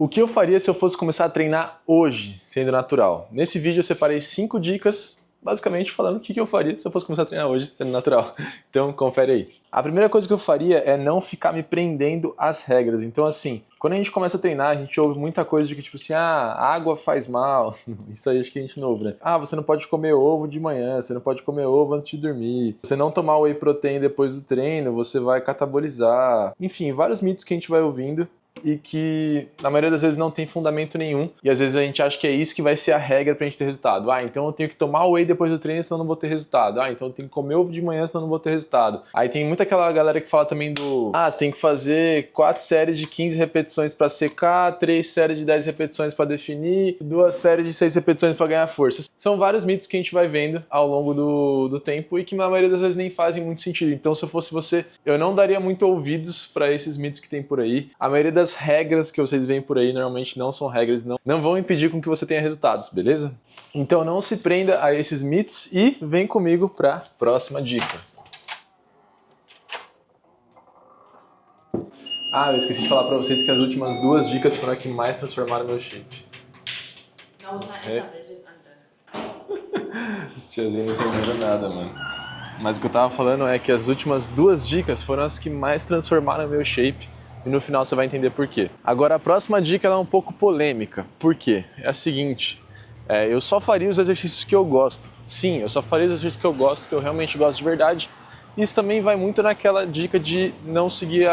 O que eu faria se eu fosse começar a treinar hoje, sendo natural? Nesse vídeo eu separei 5 dicas, basicamente falando o que eu faria se eu fosse começar a treinar hoje, sendo natural. Então confere aí. A primeira coisa que eu faria é não ficar me prendendo às regras. Então assim, quando a gente começa a treinar, a gente ouve muita coisa de que tipo assim, água faz mal. Isso aí acho que a gente não ouve, né? Você não pode comer ovo de manhã, você não pode comer ovo antes de dormir. Você não tomar whey protein depois do treino, você vai catabolizar. Enfim, vários mitos que a gente vai ouvindo e que na maioria das vezes não tem fundamento nenhum, e às vezes a gente acha que é isso que vai ser a regra pra gente ter resultado. Então eu tenho que tomar whey depois do treino, senão eu não vou ter resultado. Então eu tenho que comer ovo de manhã, senão eu não vou ter resultado. Aí tem muita aquela galera que fala também do você tem que fazer 4 séries de 15 repetições pra secar, 3 séries de 10 repetições pra definir, 2 séries de 6 repetições pra ganhar força. São vários mitos que a gente vai vendo ao longo do tempo e que na maioria das vezes nem fazem muito sentido. Então se eu fosse você, eu não daria muito ouvidos pra esses mitos que tem por aí. A maioria das regras que vocês veem por aí normalmente não são regras, não vão impedir com que você tenha resultados, beleza? Então não se prenda a esses mitos e vem comigo para a próxima dica. Eu esqueci de falar para vocês que as últimas 2 dicas foram as que mais transformaram meu shape. Não, Esse tiazinho não entenderam nada, mano. Mas o que eu tava falando é que as últimas 2 dicas foram as que mais transformaram meu shape. E no final você vai entender por quê. Agora a próxima dica ela é um pouco polêmica. Por quê? É a seguinte, eu só faria os exercícios que eu gosto. Sim, eu só faria os exercícios que eu gosto, que eu realmente gosto de verdade. Isso também vai muito naquela dica de não seguir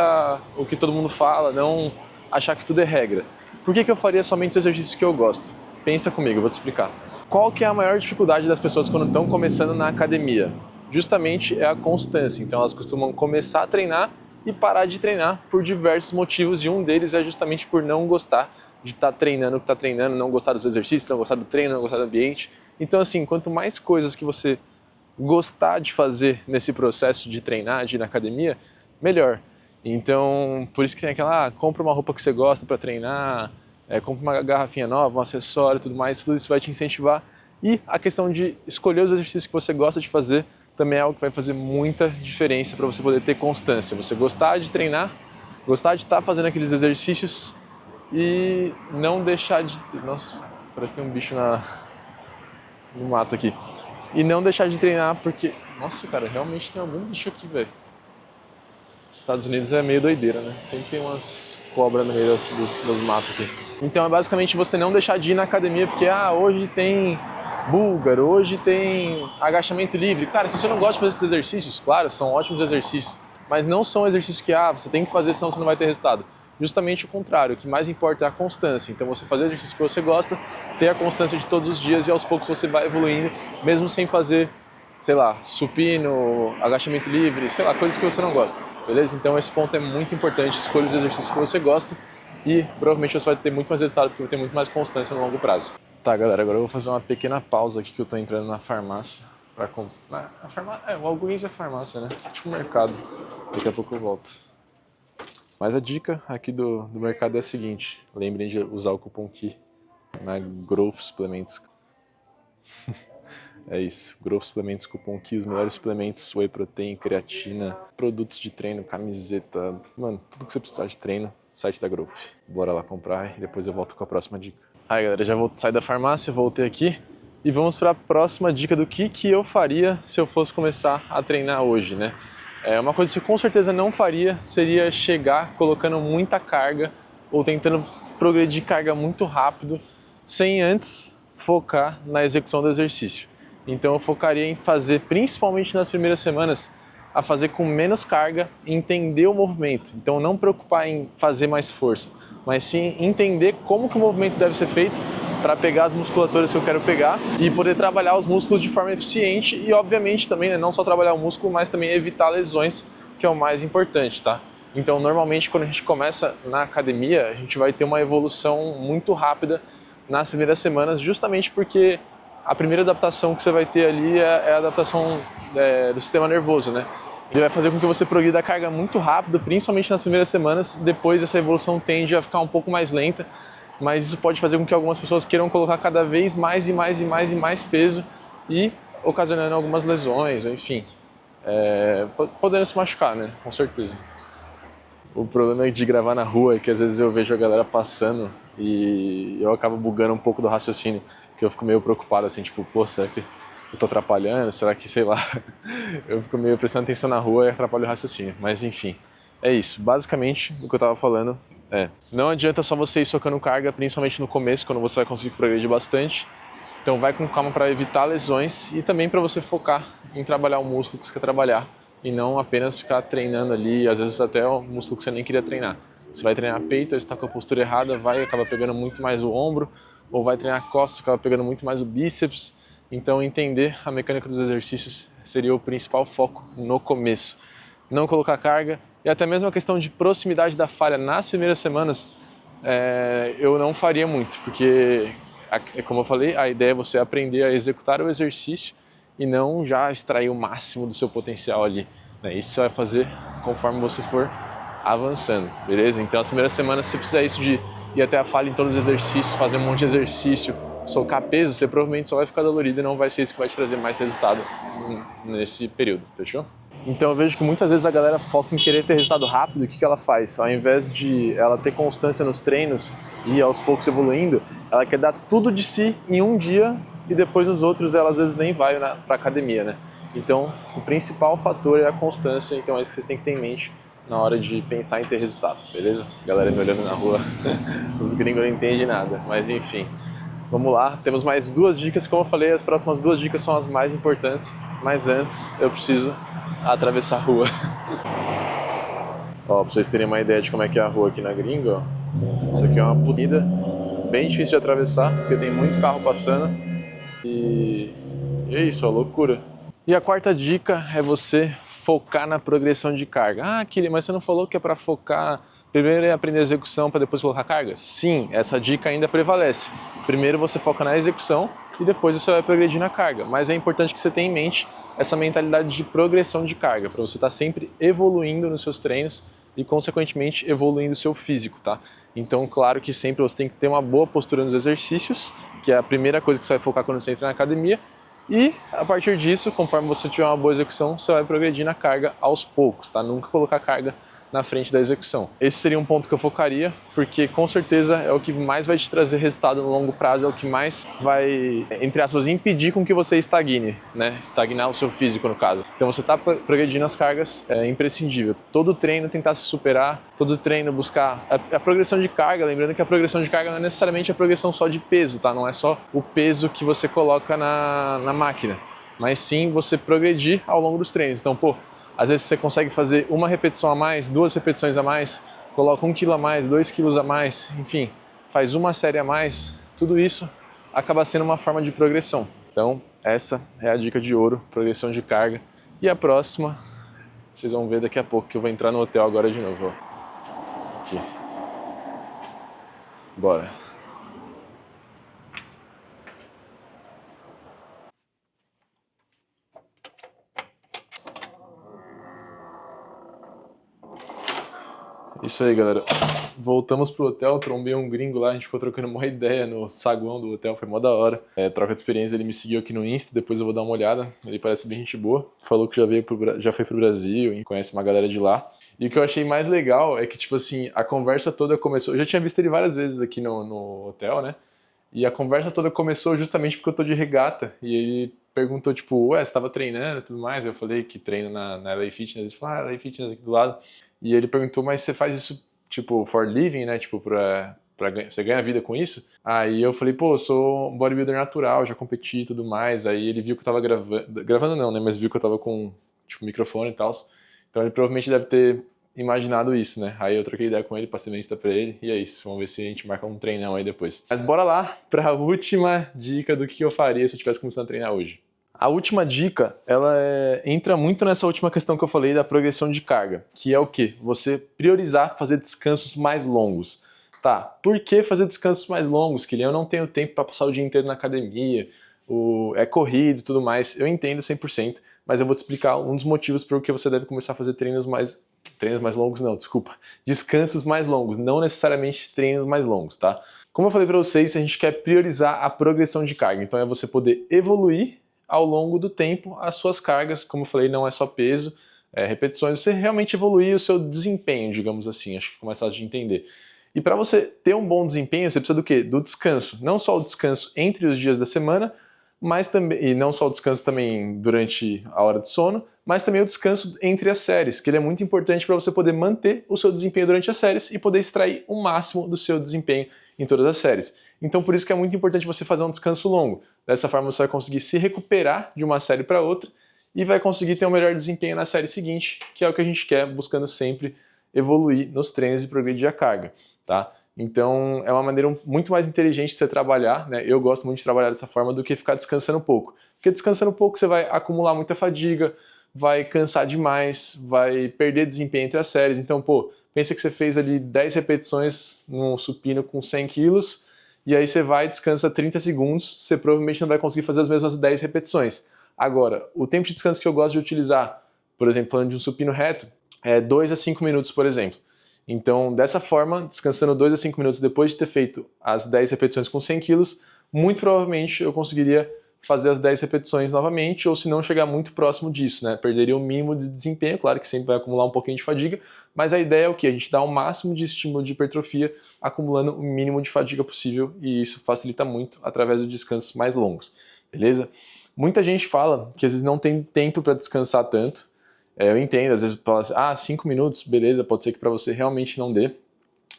o que todo mundo fala, não achar que tudo é regra. Por que eu faria somente os exercícios que eu gosto? Pensa comigo, eu vou te explicar. Qual que é a maior dificuldade das pessoas quando estão começando na academia? Justamente é a constância. Então elas costumam começar a treinar e parar de treinar por diversos motivos, e um deles é justamente por não gostar de estar treinando o que está treinando, não gostar dos exercícios, não gostar do treino, não gostar do ambiente. Então assim, quanto mais coisas que você gostar de fazer nesse processo de treinar, de ir na academia, melhor. Então, por isso que tem aquela, compra uma roupa que você gosta para treinar, compra uma garrafinha nova, um acessório, tudo mais, tudo isso vai te incentivar. E a questão de escolher os exercícios que você gosta de fazer também é algo que vai fazer muita diferença para você poder ter constância. Você gostar de treinar, gostar de estar fazendo aqueles exercícios e não deixar de... Nossa, parece que tem um bicho no mato aqui. E não deixar de treinar porque... Nossa, cara, realmente tem algum bicho aqui, velho. Estados Unidos é meio doideira, né? Sempre tem umas cobras no meio dos matos aqui. Então é basicamente você não deixar de ir na academia porque, hoje tem búlgaro, hoje tem agachamento livre. Cara, se você não gosta de fazer esses exercícios, claro, são ótimos exercícios, mas não são exercícios que, você tem que fazer senão você não vai ter resultado. Justamente o contrário, o que mais importa é a constância. Então você fazer exercícios que você gosta, ter a constância de todos os dias e aos poucos você vai evoluindo, mesmo sem fazer, sei lá, supino, agachamento livre, sei lá, coisas que você não gosta, beleza? Então esse ponto é muito importante, escolha os exercícios que você gosta e provavelmente você vai ter muito mais resultado porque vai ter muito mais constância no longo prazo. Tá, galera, agora eu vou fazer uma pequena pausa aqui que eu tô entrando na farmácia pra comprar. O Walgreens é farmácia, né? Tipo mercado. Daqui a pouco eu volto. Mas a dica aqui do mercado é a seguinte: lembrem de usar o cupom KI na Growth Suplementos. É isso, Growth Suplementos, cupom KI, os melhores suplementos, whey protein, creatina, produtos de treino, camiseta, mano, tudo que você precisar de treino, site da Growth. Bora lá comprar e depois eu volto com a próxima dica. Aí galera, já vou sair da farmácia, voltei aqui e vamos para a próxima dica do que eu faria se eu fosse começar a treinar hoje, né? Uma coisa que eu com certeza não faria seria chegar colocando muita carga ou tentando progredir carga muito rápido sem antes focar na execução do exercício. Então eu focaria em fazer, principalmente nas primeiras semanas, a fazer com menos carga e entender o movimento. Então não preocupar em fazer mais força, mas sim entender como que o movimento deve ser feito para pegar as musculaturas que eu quero pegar e poder trabalhar os músculos de forma eficiente e, obviamente, também, né, não só trabalhar o músculo, mas também evitar lesões, que é o mais importante, tá? Então, normalmente, quando a gente começa na academia, a gente vai ter uma evolução muito rápida nas primeiras semanas, justamente porque a primeira adaptação que você vai ter ali é a adaptação do sistema nervoso, né? Ele vai fazer com que você progrida a carga muito rápido, principalmente nas primeiras semanas. Depois essa evolução tende a ficar um pouco mais lenta, mas isso pode fazer com que algumas pessoas queiram colocar cada vez mais e mais e mais e mais peso e ocasionando algumas lesões, enfim, podendo se machucar, né? Com certeza. O problema de gravar na rua é que às vezes eu vejo a galera passando e eu acabo bugando um pouco do raciocínio, que eu fico meio preocupado assim, tipo, pô, será que eu tô atrapalhando? Será que, sei lá, eu fico meio prestando atenção na rua e atrapalho o raciocínio. Mas enfim, é isso. Basicamente, o que eu tava falando não adianta só você ir socando carga, principalmente no começo, quando você vai conseguir progredir bastante. Então vai com calma para evitar lesões e também para você focar em trabalhar o músculo que você quer trabalhar e não apenas ficar treinando ali, às vezes até o músculo que você nem queria treinar. Você vai treinar peito, aí você está com a postura errada, vai acaba pegando muito mais o ombro, ou vai treinar costas, acaba pegando muito mais o bíceps. Então entender a mecânica dos exercícios seria o principal foco no começo. Não colocar carga e até mesmo a questão de proximidade da falha nas primeiras semanas, eu não faria muito, porque como eu falei, a ideia é você aprender a executar o exercício e não já extrair o máximo do seu potencial ali, né? Isso você vai fazer conforme você for avançando, beleza? Então as primeiras semanas, se você fizer isso de ir até a falha em todos os exercícios, fazer um monte de exercício, socar peso, você provavelmente só vai ficar dolorido e não vai ser isso que vai te trazer mais resultado nesse período, fechou? Então eu vejo que muitas vezes a galera foca em querer ter resultado rápido. O que ela faz? Ao invés de ela ter constância nos treinos e ir aos poucos evoluindo, ela quer dar tudo de si em um dia e depois nos outros ela às vezes nem vai para academia, né? Então o principal fator é a constância, então é isso que vocês têm que ter em mente na hora de pensar em ter resultado, beleza? Galera me olhando na rua, os gringos não entendem nada, mas enfim. Vamos lá, temos mais 2 dicas, como eu falei, as próximas 2 dicas são as mais importantes, mas antes eu preciso atravessar a rua. Ó, pra vocês terem uma ideia de como é que é a rua aqui na gringa, ó. Isso aqui é uma avenida bem difícil de atravessar, porque tem muito carro passando e é isso, ó, loucura. E a 4ª dica é você focar na progressão de carga. Ah, Kili, mas você não falou que é para focar... Primeiro é aprender a execução para depois colocar cargas? Sim, essa dica ainda prevalece. Primeiro você foca na execução e depois você vai progredir na carga. Mas é importante que você tenha em mente essa mentalidade de progressão de carga, para você estar sempre evoluindo nos seus treinos e, consequentemente, evoluindo o seu físico, tá? Então, claro que sempre você tem que ter uma boa postura nos exercícios, que é a primeira coisa que você vai focar quando você entra na academia. E, a partir disso, conforme você tiver uma boa execução, você vai progredir na carga aos poucos, tá? Nunca colocar carga na frente da execução. Esse seria um ponto que eu focaria, porque com certeza é o que mais vai te trazer resultado no longo prazo, é o que mais vai, entre aspas, impedir com que você estagne, né? Estagnar o seu físico, no caso. Então você está progredindo as cargas, é imprescindível. Todo treino tentar se superar, todo treino buscar a progressão de carga, lembrando que a progressão de carga não é necessariamente a progressão só de peso, tá? Não é só o peso que você coloca na máquina, mas sim você progredir ao longo dos treinos. Então, pô, às vezes você consegue fazer uma repetição a mais, 2 repetições a mais, coloca 1 quilo a mais, 2 quilos a mais, enfim, faz uma série a mais, tudo isso acaba sendo uma forma de progressão. Então essa é a dica de ouro, progressão de carga. E a próxima, vocês vão ver daqui a pouco, que eu vou entrar no hotel agora de novo. Ó. Aqui. Bora. Isso aí, galera. Voltamos pro hotel, trombei um gringo lá, a gente ficou trocando uma ideia no saguão do hotel, foi mó da hora. Troca de experiência, ele me seguiu aqui no Insta, depois eu vou dar uma olhada, ele parece bem gente boa. Falou que já foi pro Brasil e conhece uma galera de lá. E o que eu achei mais legal é que, tipo assim, a conversa toda começou... Eu já tinha visto ele várias vezes aqui no hotel, né? E a conversa toda começou justamente porque eu tô de regata. E ele perguntou, tipo, ué, você tava treinando e tudo mais? Eu falei que treino na LA Fitness. Ele falou, LA Fitness aqui do lado. E ele perguntou, mas você faz isso, tipo, for living, né? Tipo, você ganha vida com isso? Aí eu falei, pô, eu sou um bodybuilder natural, já competi e tudo mais. Aí ele viu que eu tava gravando não, né? Mas viu que eu tava com, tipo, microfone e tal. Então ele provavelmente deve ter imaginado isso, né? Aí eu troquei ideia com ele, passei uma lista pra ele e é isso. Vamos ver se a gente marca um treinão aí depois. Mas bora lá pra última dica do que eu faria se eu tivesse começando a treinar hoje. A última dica, ela entra muito nessa última questão que eu falei da progressão de carga, que é o quê? Você priorizar fazer descansos mais longos. Tá, por que fazer descansos mais longos, Kylian? Eu não tenho tempo para passar o dia inteiro na academia, é corrido e tudo mais. Eu entendo 100%, mas eu vou te explicar um dos motivos por que você deve começar a fazer treinos mais longos não, desculpa. Descansos mais longos, não necessariamente treinos mais longos, tá? Como eu falei para vocês, a gente quer priorizar a progressão de carga, então é você poder evoluir ao longo do tempo as suas cargas, como eu falei, não é só peso, repetições, você realmente evoluir o seu desempenho, digamos assim, acho que fica mais fácil de entender. E para você ter um bom desempenho, você precisa do quê? Do descanso. Não só o descanso entre os dias da semana, mas também, e não só o descanso também durante a hora de sono, mas também o descanso entre as séries, que ele é muito importante para você poder manter o seu desempenho durante as séries e poder extrair o máximo do seu desempenho em todas as séries. Então por isso que é muito importante você fazer um descanso longo. Dessa forma você vai conseguir se recuperar de uma série para outra e vai conseguir ter um melhor desempenho na série seguinte, que é o que a gente quer, buscando sempre evoluir nos treinos e progredir a carga, tá? Então é uma maneira muito mais inteligente de você trabalhar, né? Eu gosto muito de trabalhar dessa forma do que ficar descansando pouco. Porque descansando pouco você vai acumular muita fadiga, vai cansar demais, vai perder desempenho entre as séries. Então, pô, pensa que você fez ali 10 repetições num supino com 100 quilos, e aí você vai, descansa 30 segundos, você provavelmente não vai conseguir fazer as mesmas 10 repetições. Agora, o tempo de descanso que eu gosto de utilizar, por exemplo, falando de um supino reto, é 2 a 5 minutos, por exemplo. Então, dessa forma, descansando 2 a 5 minutos depois de ter feito as 10 repetições com 100 quilos, muito provavelmente eu conseguiria fazer as 10 repetições novamente, ou se não chegar muito próximo disso, né? Perderia o mínimo de desempenho, claro que sempre vai acumular um pouquinho de fadiga, mas a ideia é o quê? A gente dá o máximo de estímulo de hipertrofia, acumulando o mínimo de fadiga possível, e isso facilita muito através de descansos mais longos, beleza? Muita gente fala que às vezes não tem tempo para descansar tanto. Eu entendo, às vezes fala assim, 5 minutos, beleza, pode ser que para você realmente não dê,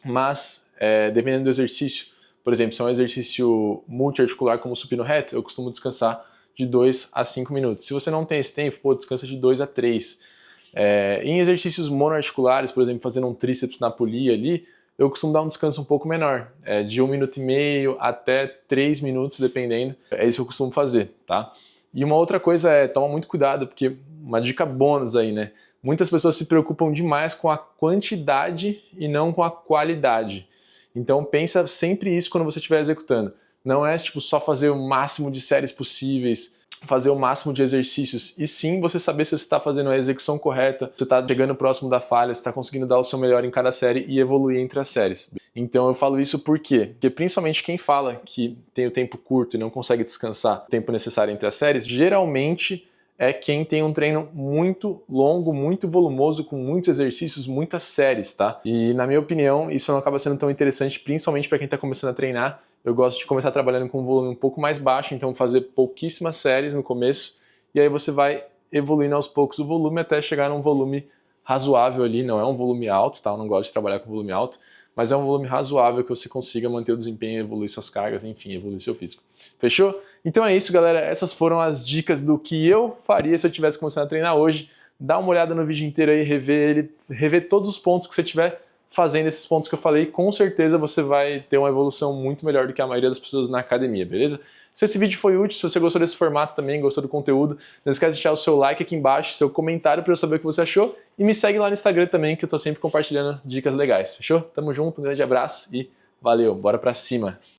mas dependendo do exercício, por exemplo, se é um exercício multiarticular como o supino reto, eu costumo descansar de 2 a 5 minutos. Se você não tem esse tempo, pô, descansa de 2 a 3. Em exercícios monoarticulares, por exemplo, fazendo um tríceps na polia ali, eu costumo dar um descanso um pouco menor, de 1,5 minuto até 3 minutos, dependendo. É isso que eu costumo fazer, tá? E uma outra coisa toma muito cuidado, porque uma dica bônus aí, né? Muitas pessoas se preocupam demais com a quantidade e não com a qualidade. Então pensa sempre isso quando você estiver executando. Não é tipo só fazer o máximo de séries possíveis, fazer o máximo de exercícios, e sim você saber se você está fazendo a execução correta, se você está chegando próximo da falha, se está conseguindo dar o seu melhor em cada série e evoluir entre as séries. Então eu falo isso por quê? Porque principalmente quem fala que tem o tempo curto e não consegue descansar o tempo necessário entre as séries, geralmente é quem tem um treino muito longo, muito volumoso, com muitos exercícios, muitas séries, tá? E na minha opinião, isso não acaba sendo tão interessante, principalmente para quem está começando a treinar. Eu gosto de começar trabalhando com um volume um pouco mais baixo, então fazer pouquíssimas séries no começo, e aí você vai evoluindo aos poucos o volume até chegar num volume razoável ali. Não é um volume alto, tá? Eu não gosto de trabalhar com volume alto, mas é um volume razoável que você consiga manter o desempenho, evoluir suas cargas, enfim, evoluir seu físico. Fechou? Então é isso, galera. Essas foram as dicas do que eu faria se eu estivesse começando a treinar hoje. Dá uma olhada no vídeo inteiro aí, rever todos os pontos que você tiver fazendo esses pontos que eu falei. Com certeza você vai ter uma evolução muito melhor do que a maioria das pessoas na academia, beleza? Se esse vídeo foi útil, se você gostou desse formato também, gostou do conteúdo, não esquece de deixar o seu like aqui embaixo, seu comentário para eu saber o que você achou, e me segue lá no Instagram também, que eu tô sempre compartilhando dicas legais, fechou? Tamo junto, um grande abraço e valeu, bora pra cima!